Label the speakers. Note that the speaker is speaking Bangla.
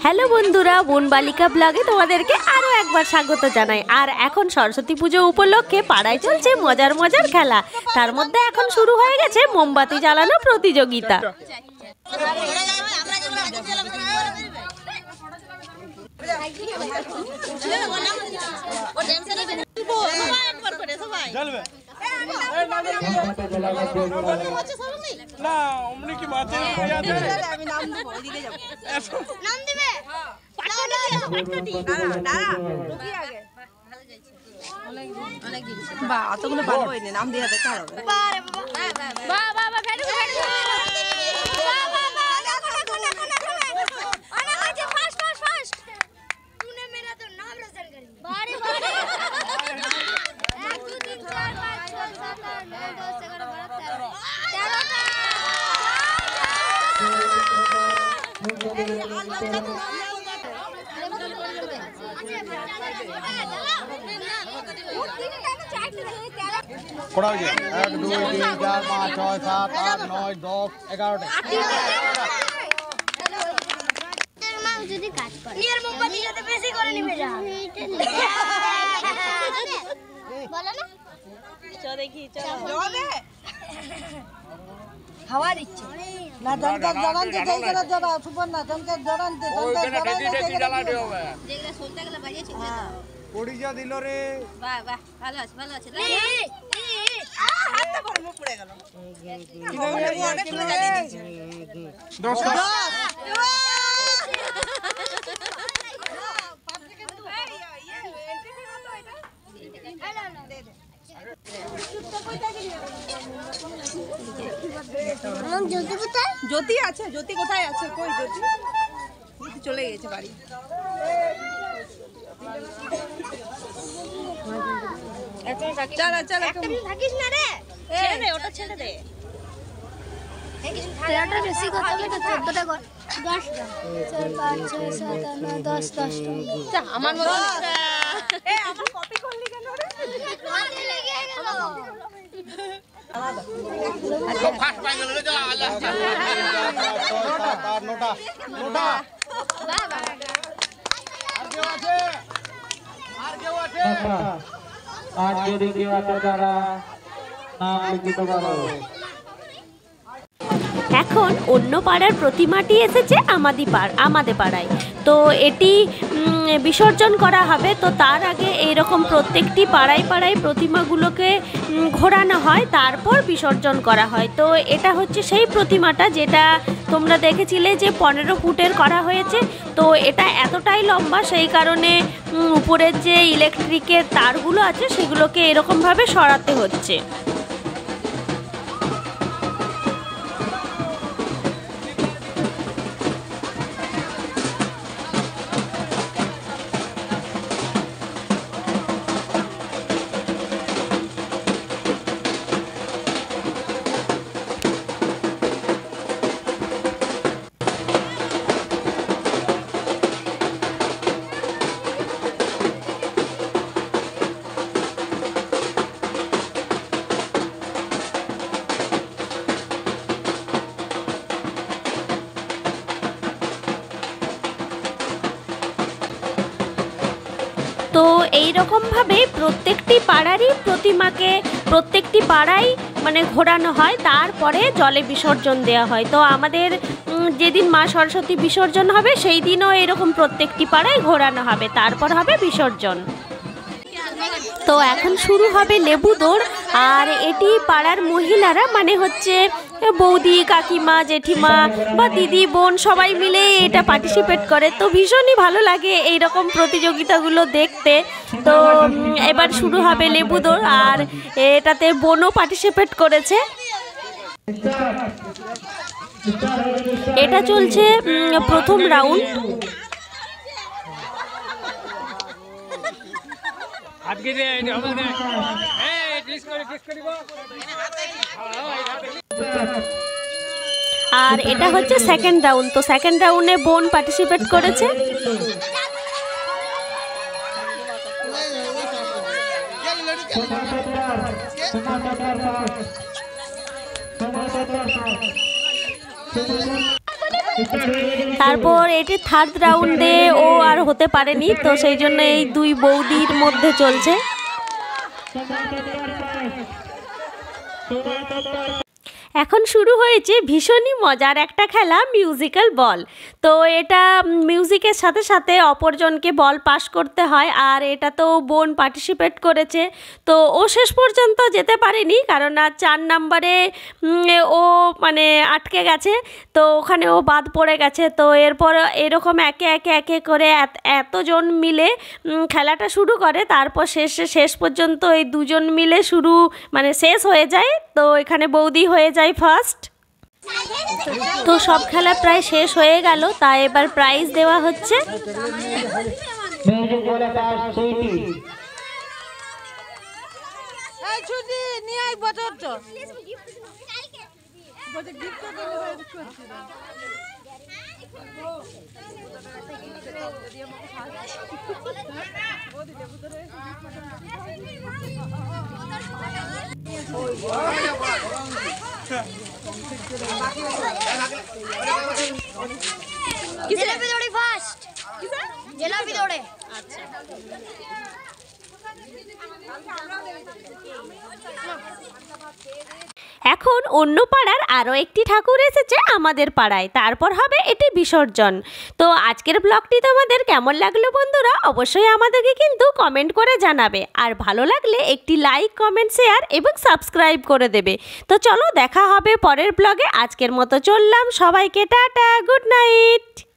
Speaker 1: হ্যালো বন্ধুরা, বোন বালিকা ব্লগে তোমাদেরকে আরও একবার স্বাগত জানাই। আর এখন সরস্বতী পুজো উপলক্ষে পাড়ায় চলছে মজার মজার খেলা। তার মধ্যে এখন শুরু হয়ে গেছে মোমবাতি জ্বালানো প্রতিযোগিতা।
Speaker 2: অতগুলো পারবো নাম দিয়ে
Speaker 3: কটা হয়েছে? 1 2 3 4 5 6 7 8 9 10 11টা।
Speaker 4: যদি কাজ করে নিয়ার মোমবাতি যাতে বেশি করে নিবে যা বলো না চল দেখি চল দে হাওয়া দিচ্ছে
Speaker 2: না দমকা জড়ান দে যাই করে জড়া সুপন না দমকা জড়ান দে দমকা জড়ান দে জ্বালাতে হবে
Speaker 4: যেগুলা সলতে গেলে বাজিয়েছে
Speaker 3: পড়ি যা দিল রে।
Speaker 4: বাহ বাহ ভালো আছে
Speaker 2: হাতটা বড় মুখ পড়ে গেল অনেক সময় জ্বালিয়ে দিয়েছে 10 জ্যোতি আছে জ্যোতি কোথায় আছে কই জ্যোতি চলে গেছে বাড়ি চল চল
Speaker 4: থাকিস না রে ছেড়ে দে ওটা ছেড়ে দে তেরাটা বেশি কত হবে 14টা কর 10টা 4 5 6 7 8 9 10 10টা আমার মত
Speaker 2: এ আমার কপি করলি কেন রে
Speaker 4: হাতে লেগে গেল
Speaker 3: ফাস্ট পাই গেল রে যা আল্লাহ 9টা
Speaker 4: বাহ বাহ
Speaker 3: আর কেউ আছে আর যদি কেউ আছে তারা নাম লিখিত করো।
Speaker 1: এখন অন্য পাড়ার প্রতিমাটি এসেছে আমাদের পাড়ায়। তো এটি বিসর্জন করা হবে। তো তার আগে এইরকম প্রত্যেকটি পাড়ায় পাড়ায় প্রতিমাগুলোকে ঘোরানো হয়, তারপর বিসর্জন করা হয়। তো এটা হচ্ছে সেই প্রতিমাটা যেটা তোমরা দেখেছিলে যে 15 ফুটের করা হয়েছে। তো এটা এতটাই লম্বা, সেই কারণে উপরের যে ইলেকট্রিকের তারগুলো আছে সেগুলোকে এরকমভাবে সরাতে হচ্ছে। তো এইরকমভাবে প্রত্যেকটি পাড়ারই প্রতিমাকে প্রত্যেকটি পাড়ায় মানে ঘোরানো হয়, তারপরে জলে বিসর্জন দেওয়া হয়। তো আমাদের যেদিন মা সরস্বতী বিসর্জন হবে সেই দিনও এরকম প্রত্যেকটি পাড়ায় ঘোরানো হবে, তারপর হবে বিসর্জন। তো এখন শুরু হবে লেবু দৌড়। আর এটি পাড়ার মহিলারা মানে হচ্ছে বৌদি, কাকিমা, জেঠিমা বা দিদি, বোন সবাই মিলে এটা পার্টিসিপেট করে। তো ভীষণই ভালো লাগে এই রকম প্রতিযোগিতাগুলো দেখতে। তো এবার শুরু হবে লেবু দৌড়, আর এটাতে বোনও পার্টিসিপেট করেছে। এটা চলছে প্রথম রাউন্ড। আর এটা হচ্ছে সেকেন্ড রাউন্ড। তো সেকেন্ড রাউন্ডে বোন পার্টিসিপেট করেছে। তারপর এটি থার্ড রাউন্ডে ও আর হতে পারেনি, তো সেই জন্য এই দুই বৌদির মধ্যে চলছে। এখন শুরু হয়েছে ভীষণই মজার একটা খেলা, মিউজিক্যাল বল। তো এটা মিউজিকের সাথে সাথে অপরজনকে বল পাস করতে হয়, আর এটা তো বোন পার্টিসিপেট করেছে, তো ও শেষ পর্যন্ত যেতে পারেনি, কারণ আর 4 নম্বরে ও মানে আটকে গেছে, তো ওখানে ও বাদ পড়ে গেছে। তো এরপর এরকম একে একে একে করে এতজন মিলে খেলাটা শুরু করে, তারপর শেষ পর্যন্ত এই দুজন মিলে শুরু মানে শেষ হয়ে যায়। তো এখানে বৌদি হয়ে যায় ফার্স্ট। তো সব খেলা প্রায় শেষ হয়ে গেল, তাই এবার প্রাইজ দেওয়া হচ্ছে।
Speaker 2: এই ছুটি নিয়ে আই বটর তো বটে গিফট করে করছি না।
Speaker 4: জিলাপি দৌড়ে ফার্স্ট, জিলাপি দৌড়ে। আচ্ছা
Speaker 1: এখন অন্য পাড়ার আরও একটি ঠাকুর এসেছে আমাদের পাড়ায়, তারপর হবে এটি বিসর্জন। তো আজকের ব্লগটি তোমাদের কেমন লাগলো বন্ধুরা, অবশ্যই আমাদেরকে কিন্তু কমেন্ট করে জানাবে, আর ভালো লাগলে একটি লাইক, কমেন্ট, শেয়ার এবং সাবস্ক্রাইব করে দেবে। তো চলো দেখা হবে পরের ব্লগে, আজকের মতো চললাম, সবাইকে টাটা, গুড নাইট।